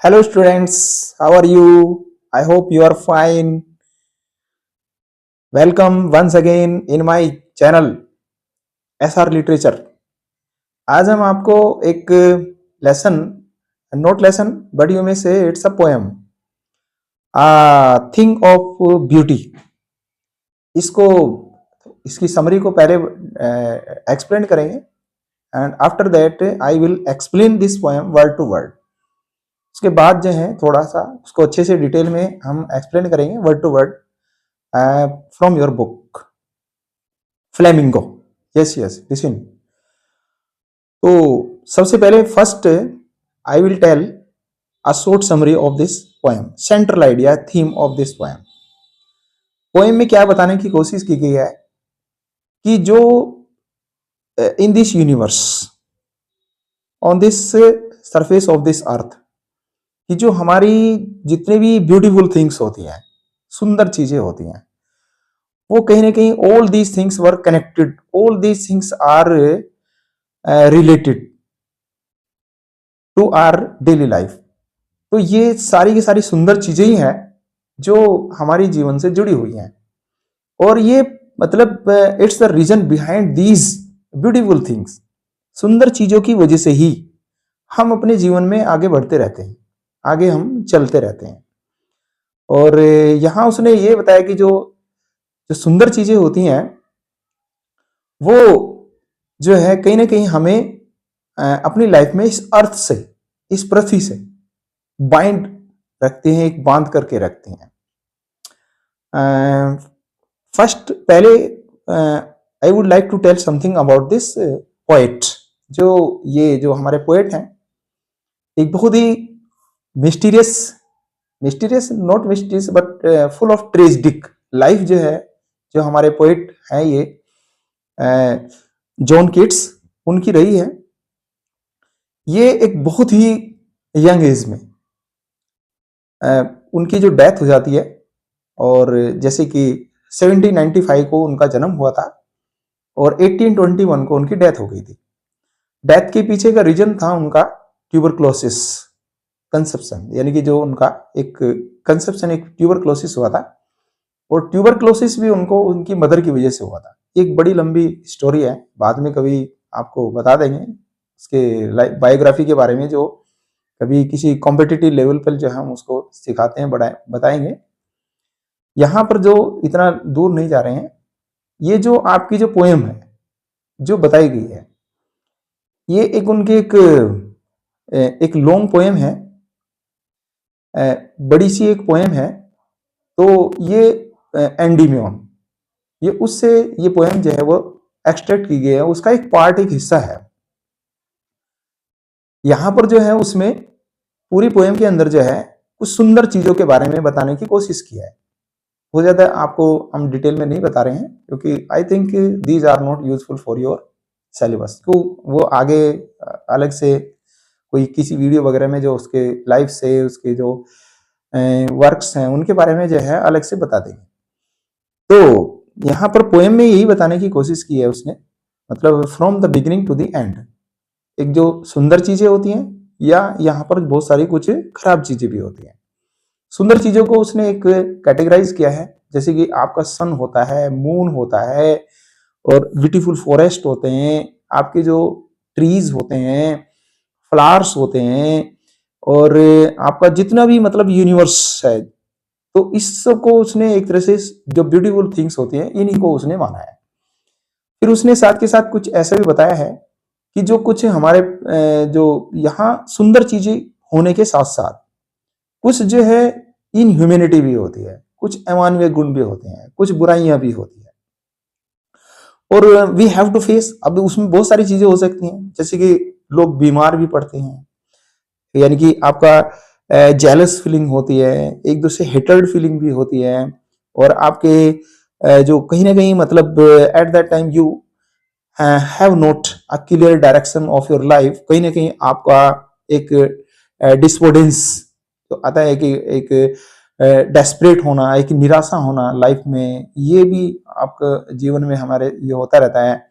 Hello students, how are you? I hope you are fine. Welcome once again in my channel SR Literature. आज हम आपको एक lesson, note lesson, but you may say it's a poem, thing of beauty. इसको इसकी summary को पहले explain करेंगे and after that I will explain this poem word to word. उसके बाद जो है थोड़ा सा उसको अच्छे से डिटेल में हम एक्सप्लेन करेंगे word to word from your book Flamingo. Yes yes listen. तो सबसे पहले first I will tell a short summary of this poem, central idea, theme of this poem. Poem में क्या बताने की कोशिश की गई है कि जो in this universe, on this surface of this earth, कि जो हमारी जितने भी ब्यूटीफुल थिंग्स होती हैं, सुंदर चीजें होती हैं, वो कहीं ना कहीं all these things were connected, all these things are related to our daily life. तो ये सारी की सारी सुंदर चीजें ही हैं जो हमारी जीवन से जुड़ी हुई हैं, और ये मतलब it's the reason behind these beautiful things. सुंदर चीजों की वजह से ही हम अपने जीवन में आगे बढ़ते रहते हैं, आगे हम चलते रहते हैं। और यहाँ उसने ये बताया कि जो जो सुंदर चीजें होती हैं वो जो है कहीं ना कहीं हमें अपनी लाइफ में इस अर्थ से, इस पृथ्वी से बाइंड रखते हैं, एक बांध करके रखते हैं। फर्स्ट पहले I would like to tell something about this poet. जो हमारे पोएट हैं, एक बहुत ही mysterious not mysterious but full of tragic life जो है, जो हमारे पोएट हैं ये जॉन कीट्स, उनकी रही है। ये एक बहुत ही यंग एज में उनकी जो डेथ हो जाती है, और जैसे कि 1795 को उनका जन्म हुआ था और 1821 को उनकी डेथ हो गई थी। डेथ के पीछे का रीजन था उनका ट्यूबरक्लोसिस कंसेप्शन, यानी कि जो उनका एक कंसेप्शन, एक ट्यूबरक्लोसिस हुआ था, और ट्यूबरक्लोसिस भी उनको उनकी मदर की वजह से हुआ था। एक बड़ी लंबी स्टोरी है, बाद में कभी आपको बता देंगे उसके बायोग्राफी के बारे में, जो कभी किसी कॉम्पिटिटिव लेवल पर जो हम उसको सिखाते हैं, बताएंगे। यहाँ पर जो इतना दूर नहीं जा रहे हैं, ये जो आपकी जो पोएम है जो बताई गई है, ये एक उनकी एक लॉन्ग पोएम है, बड़ी सी एक पोएम है। तो ये एंडीमियन, ये उससे ये पोएम जो है वो एक्सट्रैक्ट की गई है, उसका एक पार्ट, एक हिस्सा है। यहां पर जो है उसमें पूरी पोएम के अंदर जो है कुछ सुंदर चीजों के बारे में बताने की कोशिश की है। हो जाता है, आपको हम डिटेल में नहीं बता रहे हैं क्योंकि I think these are not useful for your syllabus. तो वो आगे अलग से कोई किसी वीडियो वगैरह में जो उसके लाइफ से, उसके जो वर्क्स हैं उनके बारे में जो है अलग से बता देंगे। तो यहाँ पर पोएम में यही बताने की कोशिश की है उसने, मतलब from the beginning to the end, एक जो सुंदर चीजें होती हैं या यहाँ पर बहुत सारी कुछ खराब चीजें भी होती हैं। सुंदर चीजों को उसने एक कैटेगराइज किया है, जैसे कि आपका सन होता है, मून होता है, और ब्यूटीफुल फॉरेस्ट होते हैं, आपके जो ट्रीज होते हैं, फ्लावर्स होते हैं, और आपका जितना भी मतलब यूनिवर्स है। तो इस सब को उसने एक तरह से जो ब्यूटीफुल थिंग्स होती हैं इन्हीं को उसने माना है। फिर उसने साथ के साथ कुछ ऐसा भी बताया है कि जो कुछ हमारे जो यहाँ सुंदर चीजें होने के साथ साथ कुछ जो है इनह्यूमैनिटी भी होती है, कुछ अमानवीय गुण भी होते हैं, कुछ बुराइयां भी होती है, और वी हैव टू फेस। अब उसमें बहुत सारी चीजें हो सकती हैं, जैसे कि लोग बीमार भी पड़ते हैं, यानी कि आपका जेलस फीलिंग होती है, एक दूसरे हेटर्ड फीलिंग भी होती है, और आपके जो कहीं ना कहीं मतलब at that time you have not a clear direction of your life, कहीं ना कहीं आपका एक डिस्पोर्डेंस तो आता है कि एक डेस्परेट होना, एक निराशा होना लाइफ में, ये भी आपका जीवन में हमारे ये होता रहता है।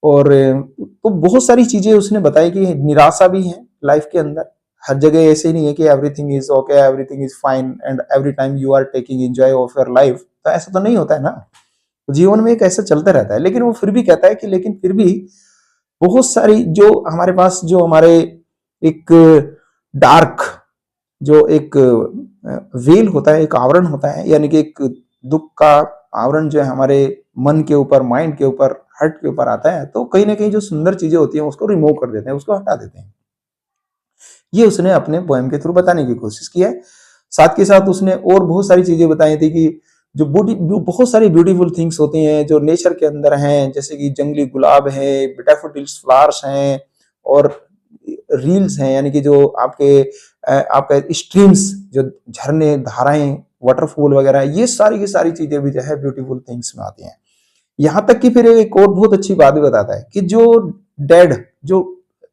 और तो बहुत सारी चीजें उसने बताई कि निराशा भी है लाइफ के अंदर, हर जगह ऐसे ही नहीं है कि everything is okay, everything is fine and every time you are taking enjoy of your life, तो ऐसा तो नहीं होता है ना। तो जीवन में एक ऐसा चलता रहता है, लेकिन वो फिर भी कहता है कि लेकिन फिर भी बहुत सारी जो हमारे पास जो हमारे एक डार्क जो एक वेल होता है, एक आवरण होता है, यानी कि एक दुख का आवरण जो है हमारे मन के ऊपर, माइंड के ऊपर, हार्ट के ऊपर आता है, तो कहीं ना कहीं जो सुंदर चीजें होती हैं उसको रिमूव कर देते हैं, उसको हटा देते हैं। ये उसने अपने पोएम के थ्रू बताने की कोशिश की है। साथ के साथ उसने और बहुत सारी चीजें बताई थी कि जो बहुत सारी ब्यूटीफुल थिंग्स होती हैं जो नेचर के अंदर हैं, जैसे कि जंगली गुलाब है, डैफोडिल्स फ्लावर्स हैं, और रील्स हैं, यानी कि जो आपका स्ट्रीम्स, जो झरने, धाराएं, वाटरफॉल वगैरह, ये सारी की सारी चीजें भी जो है ब्यूटीफुल थिंग्स में आती हैं। यहां तक कि फिर एक और बहुत अच्छी बात भी बताता है कि जो डेड, जो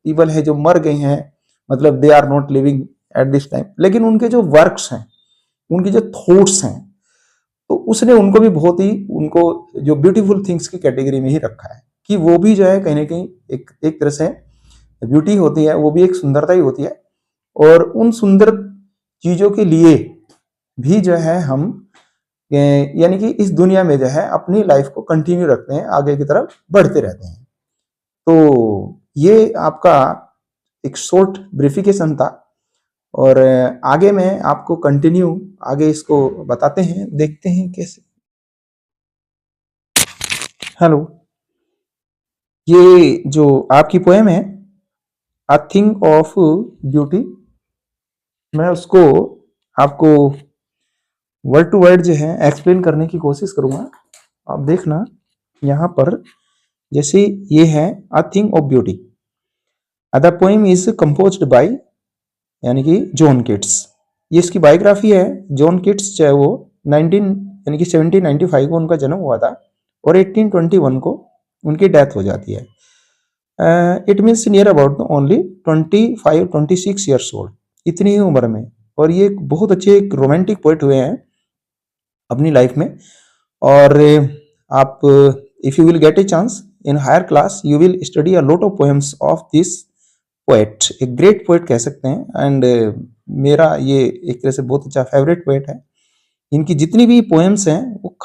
पीपल है, जो मर गए हैं, मतलब they are not living at this time, लेकिन उनके जो वर्क्स हैं, उनके जो थॉट्स हैं, तो उसने उनको भी बहुत ही, उनको जो ब्यूटीफुल थिंग्स की कैटेगरी में ही रखा है कि वो भी जो है कहीं ना कहीं एक तरह से ब्यूटी होती है, वो भी एक सुंदरता ही होती है। और उन सुंदर चीजों के लिए भी जो है हम यानी कि इस दुनिया में जो है अपनी लाइफ को कंटिन्यू रखते हैं, आगे की तरफ बढ़ते रहते हैं। तो ये आपका एक शॉर्ट ब्रीफिकेशन था, और आगे में आपको कंटिन्यू आगे इसको बताते हैं, देखते हैं कैसे। हेलो, ये जो आपकी पोएम है अ थिंग ऑफ ब्यूटी, मैं उसको आपको वर्ड टू वर्ड जो है एक्सप्लेन करने की कोशिश करूंगा। आप देखना यहाँ पर, जैसे ये है a thing of beauty, the poem is composed bye, यानी कि जॉन किट्स। ये इसकी बायोग्राफी है। जॉन किट्स चाहे वो 19 यानी कि 1795 को उनका जन्म हुआ था, और 1821 को उनकी डेथ हो जाती है। It means near about only 25-26 years old, इतनी ही उम्र में। और ये बहुत अच्छे एक रोमांटिक पोइट हुए हैं अपनी लाइफ में। और आप if you will get a chance in higher class, you will study a lot of poems of this poet, एक ग्रेट पोएट कह सकते हैं। एंड मेरा ये एक तरह से बहुत अच्छा फेवरेट पोएट है। इनकी जितनी भी पोएम्स हैं वो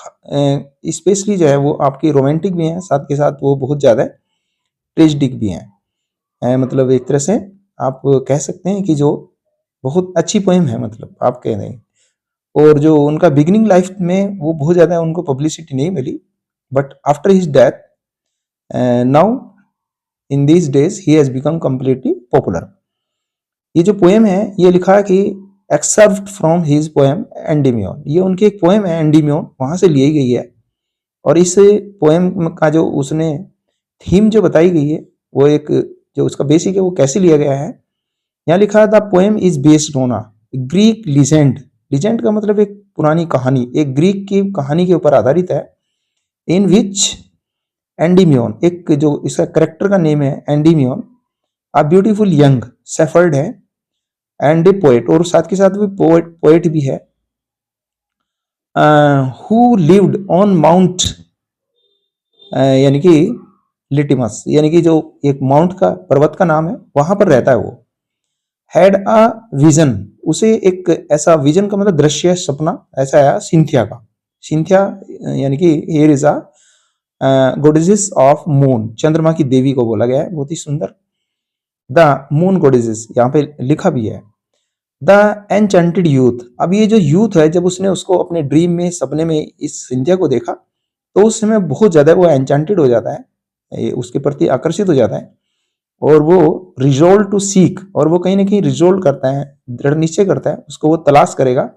स्पेशली जो है वो आपकी रोमांटिक भी हैं, साथ के साथ वो बहुत ज़्यादा ट्रेजिडिक भी हैं। मतलब एक तरह से आप कह सकते हैं कि जो बहुत अच्छी पोएम है, मतलब आप कह दें। और जो उनका बिगिनिंग लाइफ में वो बहुत ज़्यादा उनको पब्लिसिटी नहीं मिली, but after his death now in this days he has become completely popular. ये जो पोएम है ये लिखा है कि except from his poem Endymion, ये उनकी एक पोएम है एंडीमियोन, वहां से ली गई है। और इस पोएम का जो उसने थीम जो बताई गई है, वो एक जो उसका बेसिक है वो कैसे लिया गया है, यहाँ लिखा है the poem is based on a Greek legend. Legend का मतलब एक पुरानी कहानी, एक ग्रीक की कहानी के ऊपर आधारित है। इन विच एंडीमियोन, एक जो इसका करेक्टर का नेम है एंडीमियोन, अ ब्यूटीफुल यंग सेफर्ड है, एंड ए पोएट, और साथ के साथ भी पोएट भी है, हु लिव्ड ऑन माउंट, यानी कि लिटिमस, यानी कि जो एक माउंट का पर्वत का नाम है, वहां पर रहता है वो। हैड अ विजन, उसे एक ऐसा विजन का मतलब दृश्य, सपना ऐसा आया सिंथिया का। सिंथिया यानी कि here is a goddesses of moon, चंद्रमा की देवी को बोला गया है, बहुत ही सुंदर। द मून गॉडेसेस यहाँ पे लिखा भी है। द एनचेंटेड यूथ, अब ये जो यूथ है, जब उसने उसको अपने ड्रीम में, सपने में इस सिंथिया को देखा, तो उस समय बहुत ज्यादा वो एनचेंटेड हो जाता है, उसके प्रति आकर्षित हो जाता है, और वो रिजोल्व टू सीक, और वो कहीं ना कहीं रिजोल्व करता है, दृढ़ निश्चय करता है, उसको वो तलाश करेगा,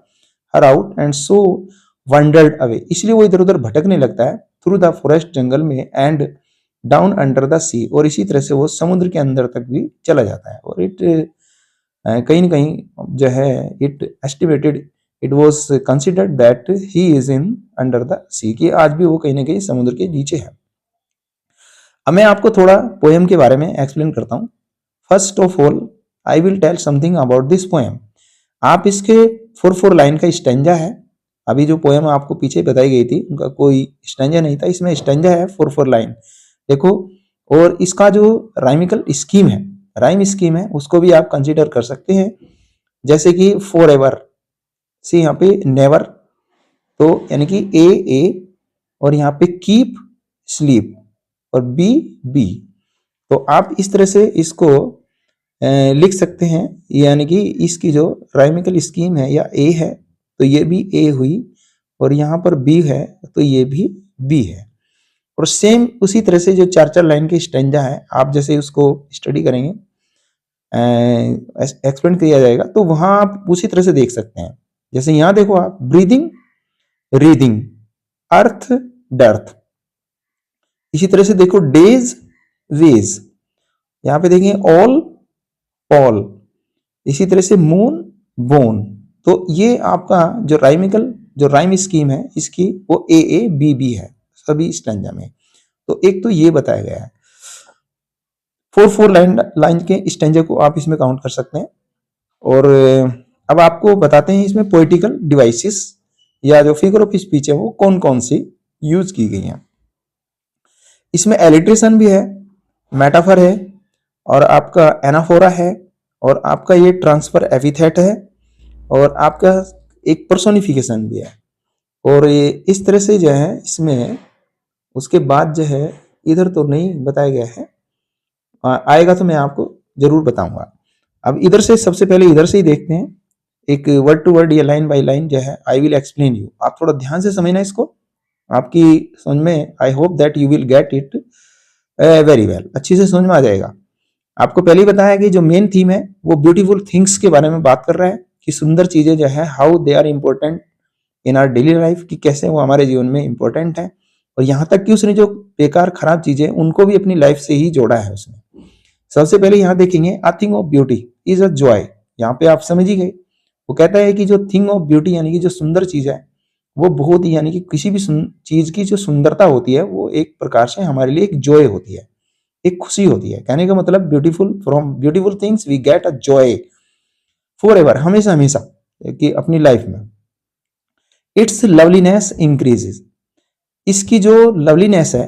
her out and so wandered away, इसलिए वो इधर उधर भटकने लगता है, थ्रू द फॉरेस्ट, जंगल में, एंड डाउन अंडर द सी, और इसी तरह से वो समुद्र के अंदर तक भी चला जाता है। और इट कहीं ना कहीं जो है it estimated, it was considered that he is in under the sea, कि आज भी वो कहीं ना कहीं समुद्र के नीचे है। अब मैं आपको थोड़ा पोएम के बारे में एक्सप्लेन करता हूँ। First of all I will tell something about this poem. आप इसके 4 लाइन का स्टैंजा है। अभी जो पोएम आपको पीछे बताई गई थी उनका कोई स्टैंजा नहीं था, इसमें स्टैंजा है 4 लाइन, देखो। और इसका जो राइमिकल स्कीम है राइम स्कीम है उसको भी आप कंसीडर कर सकते हैं, जैसे कि फॉर एवर, सी यहाँ पे नेवर, तो यानी कि ए और यहाँ पे कीप, स्लीप और बी बी। तो आप इस तरह से इसको लिख सकते हैं, यानी कि इसकी जो राइमिकल स्कीम है, या ए है तो ये भी ए हुई, और यहाँ पर बी है तो ये भी बी है। और सेम उसी तरह से जो 4-4 लाइन के स्टैंजा है, आप जैसे उसको स्टडी करेंगे, एक्सप्लेन किया जाएगा, तो वहां आप उसी तरह से देख सकते हैं। जैसे यहाँ देखो आप, ब्रीदिंग, रीदिंग, अर्थ, डर्थ। इसी तरह से देखो डेज, वेज, यहाँ पे देखेंगे ऑल, ऑल। इसी तरह से मून, बोन। तो ये आपका जो राइमिकल जो राइम स्कीम है इसकी, वो ए बी बी है सभी स्टैंजा में। तो एक तो ये बताया गया है। 4 लाइन के स्टैंजा को आप इसमें काउंट कर सकते हैं। और अब आपको बताते हैं इसमें पोइटिकल डिवाइसेस या जो फिगर ऑफ स्पीच है वो कौन कौन सी यूज की गई हैं। इसमें एलिट्रेशन भी है, मेटाफर है, और आपका एनाफोरा है, और आपका ये ट्रांसफर एपिथेट है, और आपका एक पर्सोनिफिकेशन भी है। और ये इस तरह से जो है इसमें, उसके बाद जो है इधर तो नहीं बताया गया है, आएगा तो मैं आपको जरूर बताऊंगा। अब इधर से सबसे पहले इधर से ही देखते हैं, एक वर्ड टू वर्ड या लाइन बाय लाइन जो है, आई विल एक्सप्लेन यू। आप थोड़ा ध्यान से समझना इसको, आपकी समझ में, I hope that you will get it very well, अच्छी से समझ में आ जाएगा। आपको पहले ही बताया कि जो मेन थीम है वो ब्यूटीफुल थिंग्स के बारे में बात कर रहा है, कि सुंदर चीजें जो है, how they are important in our daily life, कि कैसे वो हमारे जीवन में इंपॉर्टेंट है। और यहाँ तक कि उसने जो बेकार खराब चीजें उनको भी अपनी लाइफ से ही जोड़ा है उसने। सबसे पहले यहाँ देखेंगे, a thing of beauty is a joy. यहाँ पे आप समझ ही गए, वो कहता है कि जो थिंग ऑफ ब्यूटी यानी कि जो सुंदर चीज है, वो बहुत ही, यानी कि किसी भी चीज की जो सुंदरता होती है वो एक प्रकार से हमारे लिए एक जॉय होती है, एक खुशी होती है। कहने का मतलब beautiful, from beautiful things we get a joy for ever, हमेशा हमेशा कि अपनी लाइफ में। इट्स लवलीनेस इंक्रीजेस, इसकी जो लवलीनेस है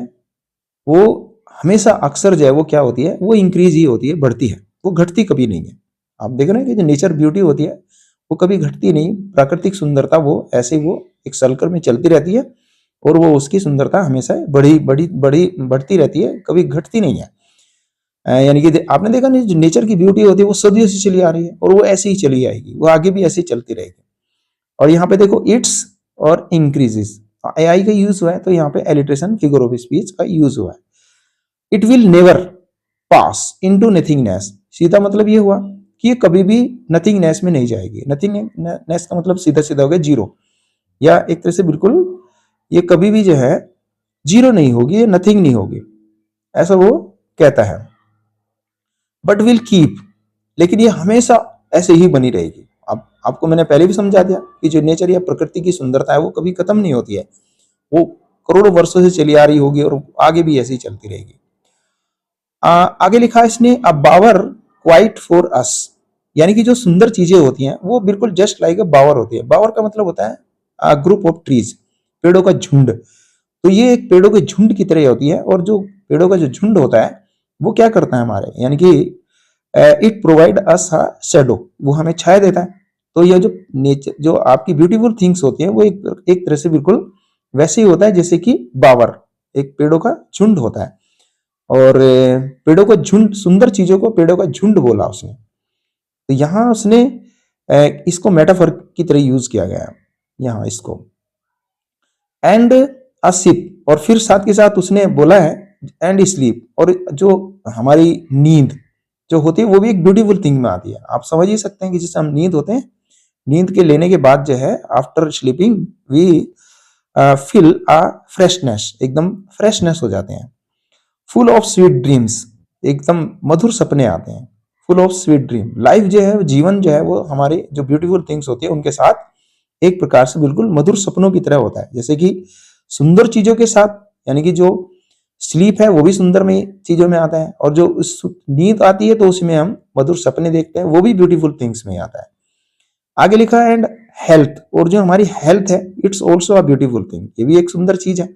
वो हमेशा अक्सर जो है वो क्या होती है, वो इंक्रीज ही होती है, बढ़ती है, वो घटती कभी नहीं है। आप देख रहे हैं कि जो नेचर ब्यूटी होती है वो कभी घटती नहीं, प्राकृतिक सुंदरता वो ऐसे वो एक सर्कल में चलती रहती है, और वो उसकी सुंदरता हमेशा बड़ी बड़ी बड़ी बढ़ती रहती है, कभी घटती नहीं है। यानी कि आपने देखा नहीं, जो नेचर की ब्यूटी होती है वो सदियों से चली आ रही है, और वो ऐसे ही चली आएगी, वो आगे भी ऐसे ही चलती रहेगी। और यहाँ पे देखो इट्स और इंक्रीजेस, एआई का यूज हुआ है, तो यहाँ पे एलिट्रेशन, फिगर ऑफ स्पीच का यूज हुआ है। It will never pass into nothingness, सीधा मतलब ये हुआ कि ये कभी भी नथिंगनेस में नहीं जाएगी। नथिंगनेस का मतलब सीधा सीधा हो गया जीरो, या एक तरह से बिल्कुल ये कभी भी जो है जीरो नहीं होगी, ये नथिंग नहीं होगी, ऐसा वो कहता है। बट विल कीप, लेकिन ये हमेशा ऐसे ही बनी रहेगी। अब आपको मैंने पहले भी समझा दिया कि जो नेचर या प्रकृति की सुंदरता है वो कभी खत्म नहीं होती है, वो करोड़ों वर्षों से चली आ रही होगी और आगे भी ऐसे ही चलती रहेगी। आगे लिखा है इसने, अ बावर क्वाइट फॉर अस, यानी कि जो सुंदर चीजें होती हैं वो बिल्कुल जस्ट लाइक अ बावर होती है। बावर का मतलब होता है ग्रुप ऑफ ट्रीज, पेड़ों का झुंड। तो ये एक पेड़ों के झुंड की तरह होती है, और जो पेड़ों का जो झुंड होता है वो क्या करता है हमारे, यानी कि इट प्रोवाइड अस शैडो, वो हमें छाया देता है। तो ये जो नेचर, जो आपकी ब्यूटीफुल थिंग्स होती है वो एक तरह से बिल्कुल वैसे ही होता है जैसे कि बावर एक पेड़ों का झुंड होता है। और पेड़ों का झुंड, सुंदर चीजों को पेड़ों का झुंड बोला उसने। तो यहाँ उसने इसको मेटाफर की तरह यूज किया गया है यहाँ इसको। एंड अ शिप, और फिर साथ के साथ उसने बोला है एंड स्लीप, और जो हमारी नींद जो होती है वो भी एक ब्यूटीफुल थिंग में आती है। आप समझ ही सकते हैं कि जिससे हम नींद होते हैं, नींद के लेने के बाद जो है after sleeping we feel a freshness, एकदम फ्रेशनेस हो जाते हैं। फुल ऑफ स्वीट ड्रीम्स, एकदम मधुर सपने आते हैं। Full of sweet dream, life जो है, जीवन जो है वो हमारे जो ब्यूटीफुल थिंग्स होती है उनके साथ एक प्रकार से बिल्कुल मधुर सपनों की तरह होता है। जैसे कि सुंदर चीजों के साथ, यानी कि जो स्लीप है वो भी सुंदर में चीजों में आता है, और जो नींद आती है तो उसमें हम मधुर सपने देखते हैं, वो भी ब्यूटीफुल थिंग्स में आता है। आगे लिखा है एंड हेल्थ, और जो हमारी हेल्थ है it's also a beautiful thing, ये भी एक सुंदर चीज है।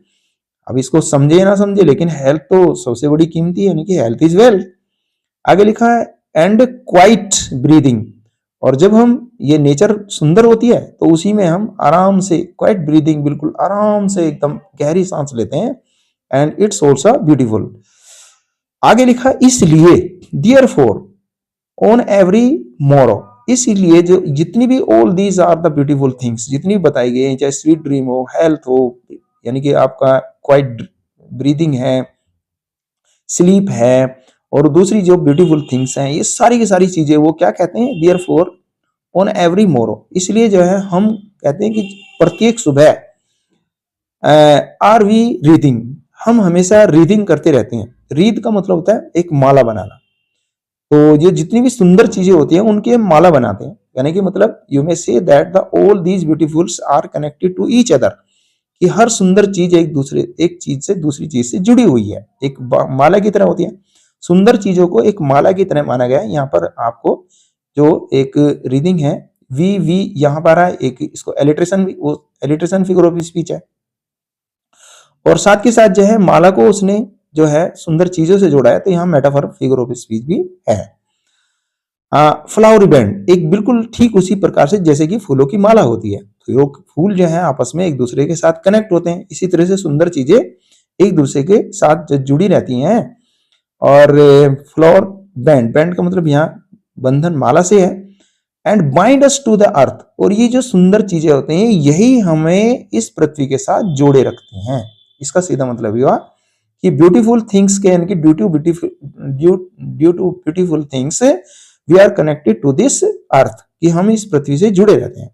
अब इसको समझे या ना समझे, लेकिन हेल्थ तो सबसे बड़ी कीमती है, यानी कि हेल्थ इज वेल्थ। आगे लिखा है एंड क्वाइट ब्रीदिंग। और जब हम ये नेचर सुंदर होती है तो उसी में हम आराम से क्वाइट ब्रीदिंग, बिल्कुल आराम से एकदम गहरी सांस लेते हैं, एंड इट्स ऑल्सो ब्यूटीफुल। आगे लिखा इसलिए, देयरफॉर ऑन एवरी मोरो, इसीलिए जो जितनी भी all these are the beautiful things जितनी बताई गई हैं, चाहे स्वीट ड्रीम हो, हेल्थ हो, यानी कि आपका क्वाइट ब्रीदिंग है, स्लीप है, और दूसरी जो ब्यूटीफुल थिंग्स हैं, ये सारी की सारी चीजें वो क्या कहते हैं, देयरफॉर ऑन एवरी मोरो, इसलिए जो है हम कहते हैं कि प्रत्येक सुबह आर वी रीडिंग, हम हमेशा रीडिंग करते रहते हैं। रीड का मतलब होता है एक माला बनाना। तो ये जितनी भी सुंदर चीजें होती हैं उनके हम माला बनाते हैं, यानी कि मतलब you may say that the all these beautifuls are connected to each other, कि हर सुंदर चीज एक चीज से दूसरी चीज से जुड़ी हुई है, एक माला की तरह होती है। सुंदर चीजों को एक माला की तरह माना गया है। यहाँ पर आपको जो एक रीडिंग है वी वी यहाँ पर है, एक इसको एलिट्रेशन फिगर ऑफ स्पीच है, और साथ के साथ जो है माला को उसने जो है सुंदर चीजों से जोड़ा है, तो यहाँ मेटाफर फिगर ऑफ स्पीच भी है। फ्लावर बैंड, एक बिल्कुल ठीक उसी प्रकार से जैसे कि फूलों की माला होती है, तो फूल जो है आपस में एक दूसरे के साथ कनेक्ट होते हैं, इसी तरह से सुंदर चीजें एक दूसरे के साथ जुड़ी रहती हैं। और फ्लावर बैंड, बैंड का मतलब यहाँ बंधन माला से है, and bind us to the earth, और ये जो सुंदर चीजें होते हैं यही हमें इस पृथ्वी के साथ जोड़े रखते हैं। इसका सीधा मतलब ये हुआ कि ब्यूटीफुल थिंग्स के, यानी कि due to beautiful things we are connected to this earth, कि हम इस पृथ्वी से जुड़े रहते हैं।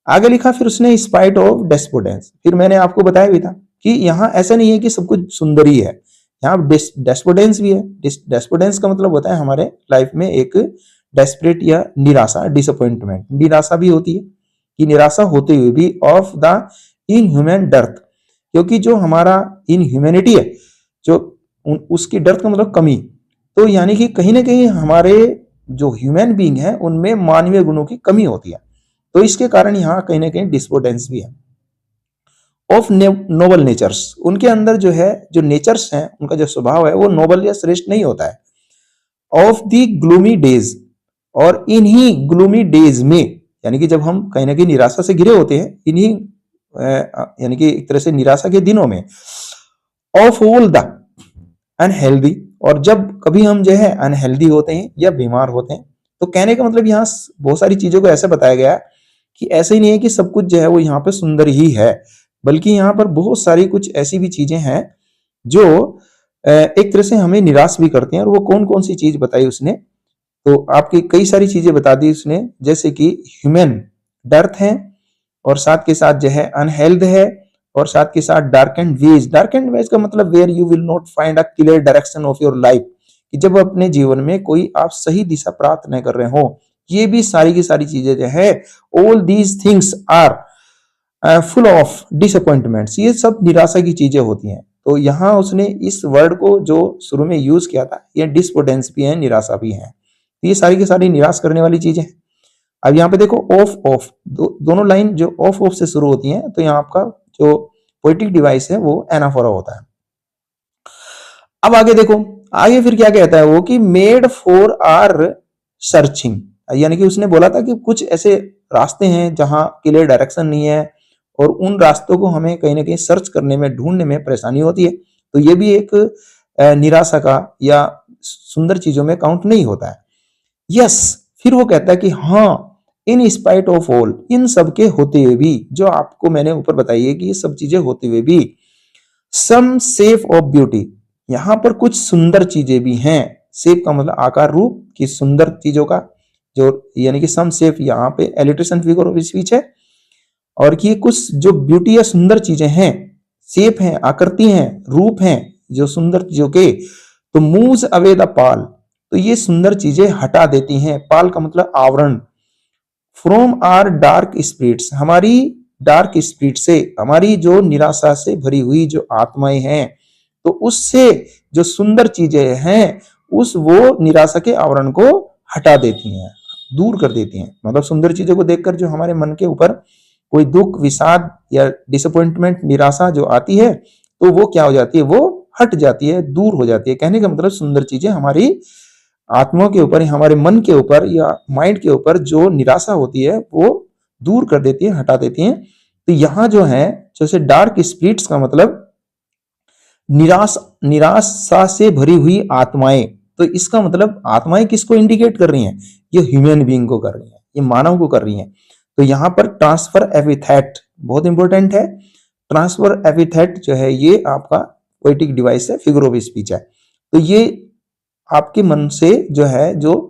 आगे लिखा फिर उसने स्पाइट ऑफ डेस्पोडेंस, फिर मैंने आपको बताया भी था कि यहाँ ऐसा नहीं है कि सब कुछ सुंदर ही है, यहाँ डेस्पोडेंस भी है। डेस्पोडेंस का मतलब होता है हमारे लाइफ में एक डेस्परेट या निराशा, डिसअपॉइंटमेंट, निराशा भी होती है, कि निराशा होते हुए भी ऑफ द इनह्यूमन डर्थ, क्योंकि जो हमारा इनह्यूमैनिटी है, जो उसकी डर्थ का मतलब कमी, तो यानी कि कहीं ना कहीं हमारे जो ह्यूमन बीइंग है उनमें मानवीय गुणों की कमी होती है, तो इसके कारण यहाँ कहीं ना कहीं डिस्पोर्डेंस भी है। ऑफ नोबल नेचर्स, उनके अंदर जो है जो नेचर्स हैं उनका जो स्वभाव है वो नोबल या श्रेष्ठ नहीं होता है। ऑफ द ग्लूमी डेज, और इन्हीं ग्लूमी डेज में, यानी कि जब हम कहीं ना कहीं निराशा से घिरे होते हैं, इन्हीं यानी कि एक तरह से निराशा के दिनों में। ऑफ ऑल द अनहेल्दी, और जब कभी हम जो है अनहेल्दी होते हैं या बीमार होते हैं, तो कहने का मतलब यहाँ बहुत सारी चीजों को ऐसे बताया गया कि ऐसे ही नहीं है कि सब कुछ जो है वो यहाँ पे सुंदर ही है, बल्कि यहाँ पर बहुत सारी कुछ ऐसी भी चीजें हैं जो एक तरह से हमें निराश भी करते हैं। और वो कौन कौन सी चीज बताई उसने, तो आपकी कई सारी चीजें बता दी उसने, जैसे कि ह्यूमन डर्थ है, और साथ के साथ जो है अनहेल्थ है, और साथ के साथ dark and ways. Dark and ways का मतलब where you will not find a clear direction of your life, कि जब अपने जीवन में कोई आप सही दिशा प्राप्त नहीं कर रहे हो, ये भी सारी की सारी चीजें जो है, all these things are full of disappointments, ये सब निराशा की चीजें होती हैं। तो यहाँ उसने इस वर्ड को जो शुरू में यूज किया था, ये डिस्पोडेंस भी है, निराशा भी है, ये सारी की सारी निराश करने वाली चीजें हैं। अब यहाँ पे देखो ऑफ ऑफ, दोनों लाइन जो ऑफ से शुरू होती हैं, तो यहाँ आपका जो पोएटिक डिवाइस है वो एनाफोरा होता है। अब आगे देखो, आगे फिर क्या कहता है वो, कि मेड फॉर आर सर्चिंग, यानी कि उसने बोला था कि कुछ ऐसे रास्ते हैं जहां क्लियर डायरेक्शन नहीं है, और उन रास्तों को हमें कहीं ना कहीं सर्च करने में, ढूंढने में परेशानी होती है। तो ये भी एक निराशा का या सुंदर चीजों में काउंट नहीं होता है। यस, फिर वो कहता है कि हाँ, इन स्पाइट ऑफ ऑल, इन सब के होते हुए भी, जो आपको मैंने ऊपर बताई है कि ये सब चीजें होते हुए भी, सम सेफ ऑफ ब्यूटी, यहां पर कुछ सुंदर चीजें भी हैं। सेफ का मतलब आकार रूप की सुंदर चीजों का, जो यानी कि सम सेफ यहाँ पे एलिट्रेशन फिगर ऑफ स्पीच है, और कि कुछ जो ब्यूटी या सुंदर चीजें हैं, सेफ हैं, आकृति हैं, रूप हैं जो सुंदर चीजों के, तो मूव्स अवे द पाल, तो ये सुंदर चीजें हटा देती हैं। पाल का मतलब आवरण। फ्रॉम आर डार्क स्पिरिट्स, हमारी डार्क स्पिरिट से, हमारी जो निराशा से भरी हुई जो आत्माएं हैं, तो उससे जो सुंदर चीजें हैं, उस वो निराशा के आवरण को हटा देती हैं, दूर कर देती हैं। मतलब सुंदर चीजों को देखकर जो हमारे मन के ऊपर कोई दुख, विषाद या डिसअपॉइंटमेंट, निराशा जो आती है, तो वो क्या हो जाती है, वो हट जाती है, दूर हो जाती है। कहने का मतलब सुंदर चीजें हमारी आत्मा के ऊपर, हमारे मन के ऊपर या माइंड के ऊपर जो निराशा होती है वो दूर कर देती है, हटा देती है। तो यहाँ जो है, जैसे डार्क स्पिरिट्स का मतलब निराशा से भरी हुई आत्माएं। तो इसका मतलब आत्माएं किसको इंडिकेट कर रही हैं? ये ह्यूमन बीइंग को कर रही हैं, ये मानव को कर रही हैं। तो यहाँ पर ट्रांसफर एपिथेट बहुत इंपॉर्टेंट है। ट्रांसफर एपिथेट जो है ये आपका पोएटिक डिवाइस है, फिगर ऑफ स्पीच है। तो ये आपके मन से जो है, जो